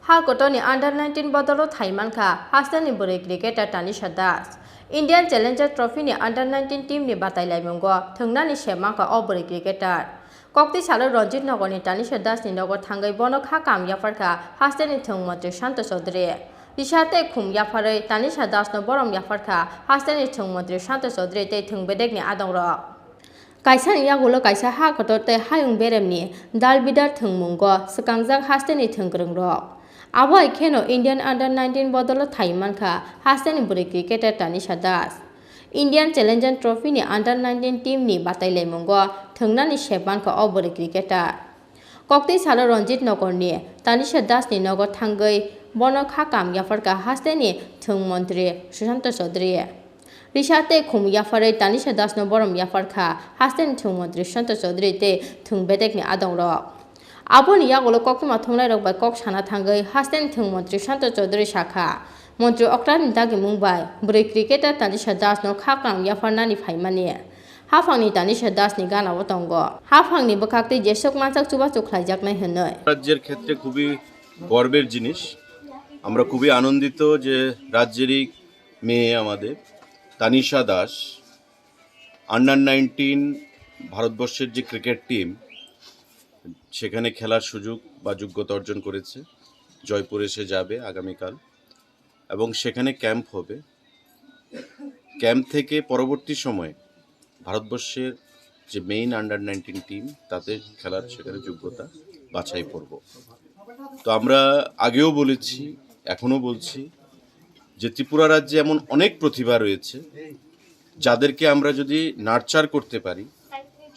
Ha Kotoni under 19 Bodolo Thaimanka, Hassan in Buri cricketer Tanisha Das. Indian Challenger Trophy ni under 19 team ni Batai Laimungo, Tungnani Shemanka Oburi cricketer. Kokti Salo Rojit Nogoni Tanisha Das ni Nogo Tangai Bono Hakam Yafarka, Hassan in Tungmotu Santos Odre. Rishate Kum Yafare, Tanisha Das no Borom Yafarka, Hassan in Tungmotu Santos Odre, they Tung Bedegni Adonro. Kaisa yagulo kaisa ha kotote hayung beremni dal bidar thungmungo sekangjak hasteni thunggrungrok abo ikheno Indian under 19 bodolo thaimanka hasteni buri cricketer Tanisha Das Indian Challenger Trophy ni under 19 team ni batai lemungo thungnani shebanka oburi cricketer kokti salo Ranjit Nogor ni Tanisha Das ni nogo thangai bono khakam yafarka hasteni thungmantri Sushant Chaudhary Rishate Kum Yafare Tanisha Das no Borom Yafarka, Hasten Tungmantri Santos Chaudhary te Tung Bedekni Adonro. Abon Yagolo Kokuma Tunglero by Kok Shana Tangai, Hasten Tungmantri Santos Chaudhary Shaka. Montri Okran Dagi Mumbai, Buri cricketer Tanisha Das no Kakam Yafarnani Faimania. Hafangni Tanisha Das ni Gana Watongo. Hafangni Bakakti Jesok Mansak Suba Tuklajak na Henoy. রাজ্যের ক্ষেত্রে খুবই গর্বের জিনিস আমরা খুবই আনন্দিত যে রাজ্যেরই মেয়ে আমাদের তানিশা দাস আন্ডার 19 ভারতবর্ষের যে ক্রিকেট টিম সেখানে খেলার সুযোগ বা যোগ্যতা অর্জন করেছে জয়পুরে সে যাবে আগামীকাল এবং সেখানে ক্যাম্প হবে ক্যাম্প থেকে পরবর্তী সময়ে ভারতবর্ষের যে মেইন আন্ডার 19 টিম তাতে খেলার সেখানে যোগ্যতা বাছাই করব তো আমরা আগেও বলেছি এখনো বলছি যে ত্রিপুরা রাজ্যে এমন অনেক প্রতিভা রয়েছে যাদেরকে আমরা যদি নার্চার করতে পারি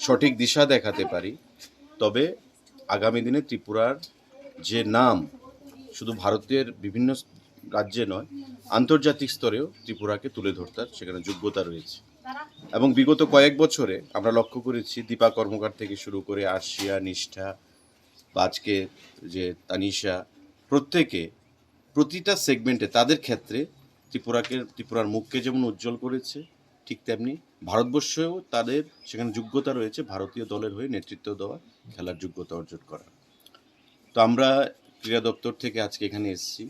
সঠিক দিশা দেখাতে পারি তবে আগামী দিনে ত্রিপুরার যে নাম শুধু ভারতের বিভিন্ন রাজ্যে নয় আন্তর্জাতিক স্তরেও ত্রিপুরাকে তুলে ধরতে সেখানে যোগ্যতা রয়েছে এবং বিগত কয়েক বছরে আমরা লক্ষ্য করেছি দীপা কর্মকার থেকে শুরু করে আরশিয়া নিষ্ঠা আজকে যে তানিশা প্রত্যেকে প্রতিটা সেগমেন্টে তাদের ক্ষেত্রে ত্রিপুরার মুখকে যেমন উজ্জ্বল করেছে ঠিক তেমনি ভারতবর্ষেও তাদের সেখানে যোগ্যতা রয়েছে ভারতীয় দলের হয়ে নেতৃত্ব দেওয়া খেলার যোগ্যতা অর্জন করা তো আমরা ক্রীড়া দপ্তর থেকে আজকে এখানে এসেছি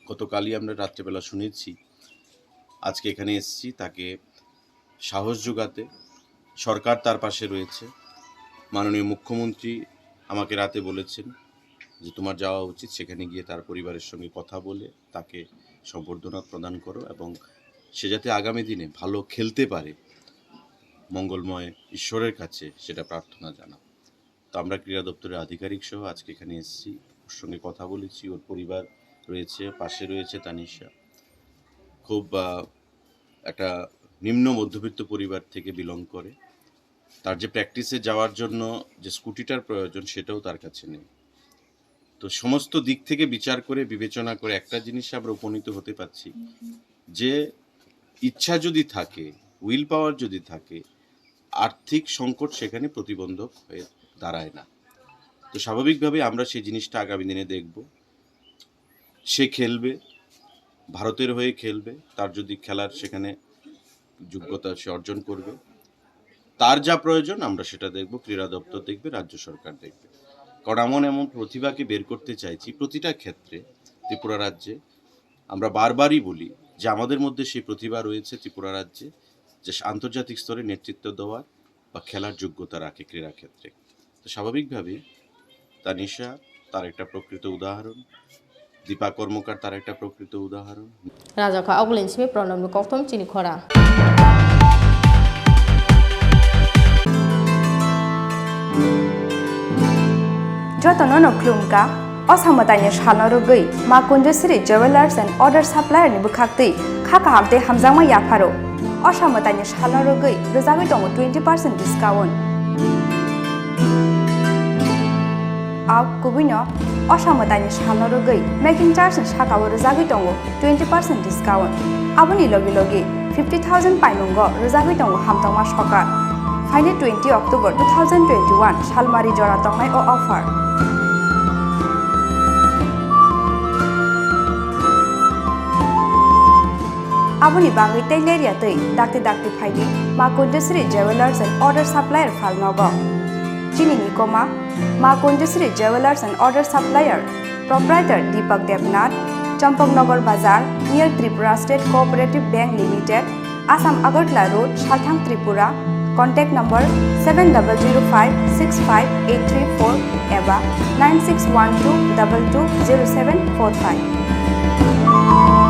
গতকালই আমরা রাত্রেবেলা শুনেছি আজকে এখানে এসেছি তাকে সাহস যোগাতে সরকার তার পাশে রয়েছে মাননীয় মুখ্যমন্ত্রী আমাকে রাতে বলেছেন যে তোমার যাওয়া উচিত সেখানে গিয়ে তার পরিবারের সঙ্গে কথা বলে তাকে সম্বর্ধনা প্রদান করো এবং সে যাতে আগামী দিনে ভালো খেলতে পারে মঙ্গলময় ঈশ্বরের কাছে সেটা প্রার্থনা জানাও তো আমরা ক্রীড়া দপ্তরের আধিকারিক সহ আজকে এখানে এসেছি ওর সঙ্গে কথা বলেছি ওর পরিবার রয়েছে পাশে রয়েছে তানিশা খুব একটা নিম্ন মধ্যবিত্ত পরিবার থেকে বিলং করে তার যে প্র্যাকটিসে যাওয়ার জন্য যে স্কুটিটার প্রয়োজন সেটাও তার কাছে নেই তো সমস্ত দিক থেকে বিচার করে বিবেচনা করে একটা জিনিসে আমরা উপনীত হতে পারছি যে ইচ্ছা যদি থাকে উইল পাওয়ার যদি থাকে আর্থিক সংকট সেখানে প্রতিবন্ধক হয়ে দাঁড়ায় না তো স্বাভাবিকভাবে আমরা সেই জিনিসটা আগামী দিনে দেখব সে খেলবে ভারতের হয়ে খেলবে তার যদি খেলার সেখানে যোগ্যতা সে অর্জন করবে তার যা প্রয়োজন আমরা সেটা দেখব ক্রীড়া দপ্তর দেখবে রাজ্য সরকার দেখবে কারণ এমন প্রতিভাকে বের করতে চাইছি প্রতিটা ক্ষেত্রে ত্রিপুরা রাজ্যে আমরা বারবারই বলি যে আমাদের মধ্যে সেই প্রতিভা রয়েছে ত্রিপুরা রাজ্যে যে আন্তর্জাতিক স্তরে নেতৃত্ব দেওয়ার বা খেলার যোগ্যতা রাখে ক্রীড়া ক্ষেত্রে তো স্বাভাবিকভাবেই তানিশা তার একটা প্রকৃত উদাহরণ দীপা কর্মকার তার একটা প্রকৃত উদাহরণ রাজাকা অগুলিনসিমি প্রণব কক্তম চিনি খরা যতন নক্লুমকা অসামতানি সালনরগৈ মা কুঞ্জশ্রী জুয়েলার্স এন্ড অর্ডার সাপ্লায়ার नि बुखाक्तै खाका हामते हामजांमा याफारो असामतानि सालनरगै रोजाबै दङ 20% डिसकाउन्ट आव कुबिनो असामतानि सालनरगै मेकिं चार्ज साकाव रोजाबै दङ 20% डिसकाउन्ट आबनि लगे लगे 50,000 पाइमंगो रोजाबै दङ हामतांमा सका फाइने 20 अक्टोबर 2021 सालमारी जरा तंनाय अ अफार Aboni bangi tengleria tei dakti faidi ma Kunjasri Jewelers and Order Supplier falnogo. Chini nikoma ma Kunjasri Jewelers and Order Supplier Proprietor Deepak Devnath, Champaknagar Bazar, near Tripura State Cooperative Bank Limited, Assam Agartala Road, Shalthang, Tripura. Contact number 7005658334 eba 9612220745.